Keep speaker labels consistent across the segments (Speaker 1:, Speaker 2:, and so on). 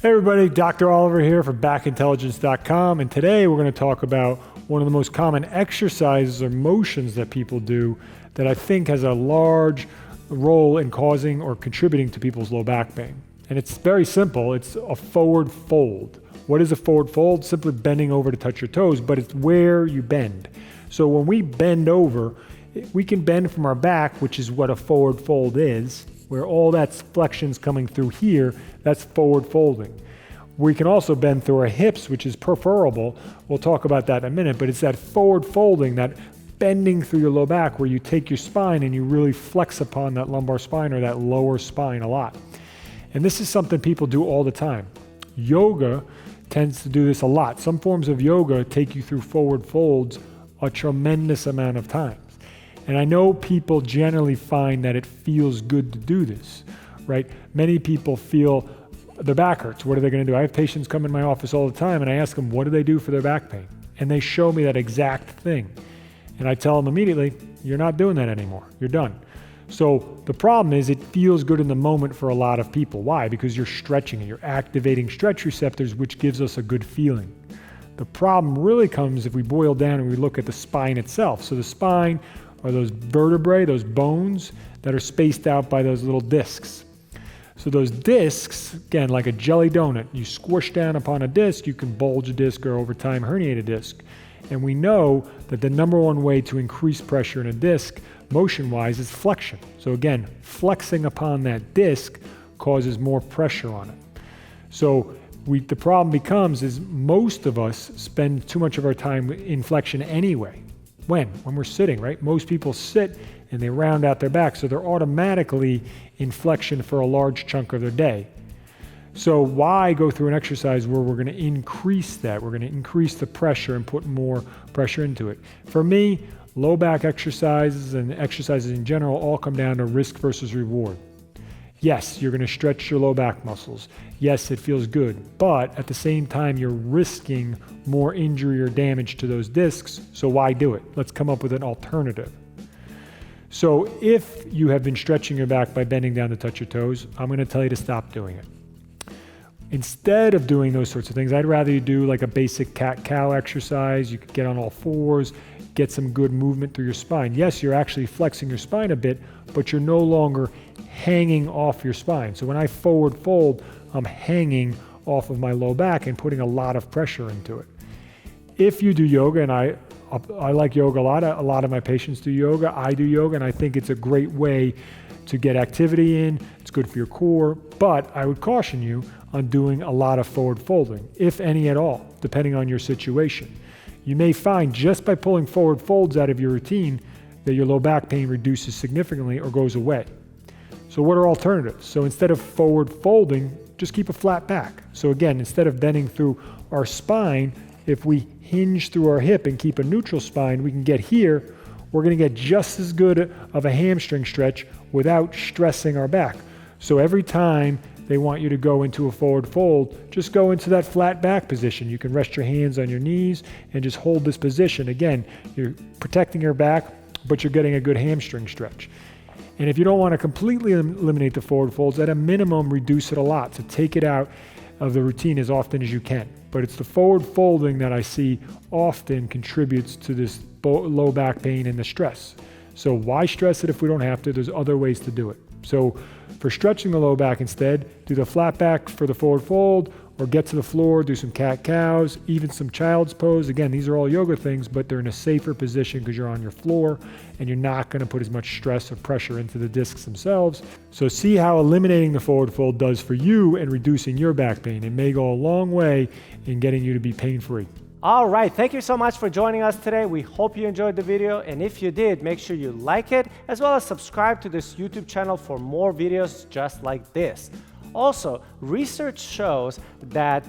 Speaker 1: Hey everybody, Dr. Oliver here for backintelligence.com, and today we're going to talk about one of the most common exercises or motions that people do that I think has a large role in causing or contributing to people's low back pain. And it's very simple. It's a forward fold. What is a forward fold? Simply bending over to touch your toes, but it's where you bend. So when we bend over, we can bend from our back, which is what a forward fold is, where all that flexion's coming through here. That's forward folding. We can also bend through our hips, which is preferable. We'll talk about that in a minute, but it's that forward folding, that bending through your low back where you take your spine and you really flex upon that lumbar spine or that lower spine a lot. And this is something people do all the time. Yoga tends to do this a lot. Some forms of yoga take you through forward folds a tremendous amount of times. And I know people generally find that it feels good to do this, right? Many people feel their back hurts. What are they going to do? I have patients come in my office all the time and I ask them, what do they do for their back pain? And they show me that exact thing. And I tell them immediately, you're not doing that anymore. You're done. So the problem is it feels good in the moment for a lot of people. Why? Because you're stretching and you're activating stretch receptors, which gives us a good feeling. The problem really comes if we boil down and we look at the spine itself. So the spine are those vertebrae, those bones that are spaced out by those little discs. So those discs, again, like a jelly donut, you squish down upon a disc, you can bulge a disc or over time herniate a disc. And we know that the number one way to increase pressure in a disc, motion-wise, is flexion. So again, flexing upon that disc causes more pressure on it. So the problem becomes is most of us spend too much of our time in flexion anyway. When we're sitting, right? Most people sit and they round out their back, so they're automatically in flexion for a large chunk of their day. So why go through an exercise where we're going to increase that? We're going to increase the pressure and put more pressure into it. For me, low back exercises and exercises in general all come down to risk versus reward. Yes, you're going to stretch your low back muscles. Yes, it feels good, but at the same time, you're risking more injury or damage to those discs, so why do it? Let's come up with an alternative. So if you have been stretching your back by bending down to touch your toes, I'm going to tell you to stop doing it. Instead of doing those sorts of things, I'd rather you do like a basic cat-cow exercise. You could get on all fours, get some good movement through your spine. Yes, you're actually flexing your spine a bit, but you're no longer hanging off your spine. So when I forward fold, I'm hanging off of my low back and putting a lot of pressure into it. If you do yoga, and I like yoga a lot of my patients do yoga, I do yoga, and I think it's a great way to get activity in. It's good for your core, but I would caution you on doing a lot of forward folding, if any at all, depending on your situation. You may find just by pulling forward folds out of your routine that your low back pain reduces significantly or goes away. So what are alternatives? So instead of forward folding, just keep a flat back. So again, instead of bending through our spine, if we hinge through our hip and keep a neutral spine, we can get here. We're going to get just as good of a hamstring stretch without stressing our back. So every time they want you to go into a forward fold, just go into that flat back position. You can rest your hands on your knees and just hold this position. Again, you're protecting your back, but you're getting a good hamstring stretch. And if you don't want to completely eliminate the forward folds, at a minimum, reduce it a lot. So take it out of the routine as often as you can. But it's the forward folding that I see often contributes to this low back pain and the stress. So why stress it if we don't have to? There's other ways to do it. So for stretching the low back instead, do the flat back for the forward fold, or get to the floor, do some cat-cows, even some child's pose. Again, these are all yoga things, but they're in a safer position because you're on your floor and you're not going to put as much stress or pressure into the discs themselves. So see how eliminating the forward fold does for you and reducing your back pain. It may go a long way in getting you to be pain-free.
Speaker 2: All right, thank you so much for joining us today. We hope you enjoyed the video, and if you did, make sure you like it, as well as subscribe to this YouTube channel for more videos just like this. Also, research shows that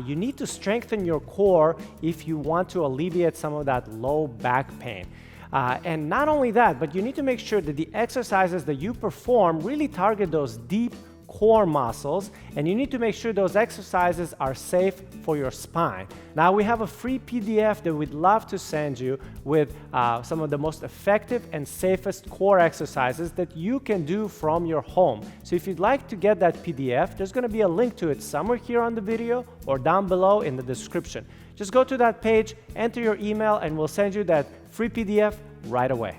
Speaker 2: you need to strengthen your core if you want to alleviate some of that low back pain. And not only that, but you need to make sure that the exercises that you perform really target those deep core muscles, and you need to make sure those exercises are safe for your spine. Now we have a free PDF that we'd love to send you with some of the most effective and safest core exercises that you can do from your home. So if you'd like to get that PDF, there's going to be a link to it somewhere here on the video or down below in the description. Just go to that page, enter your email, and we'll send you that free PDF right away.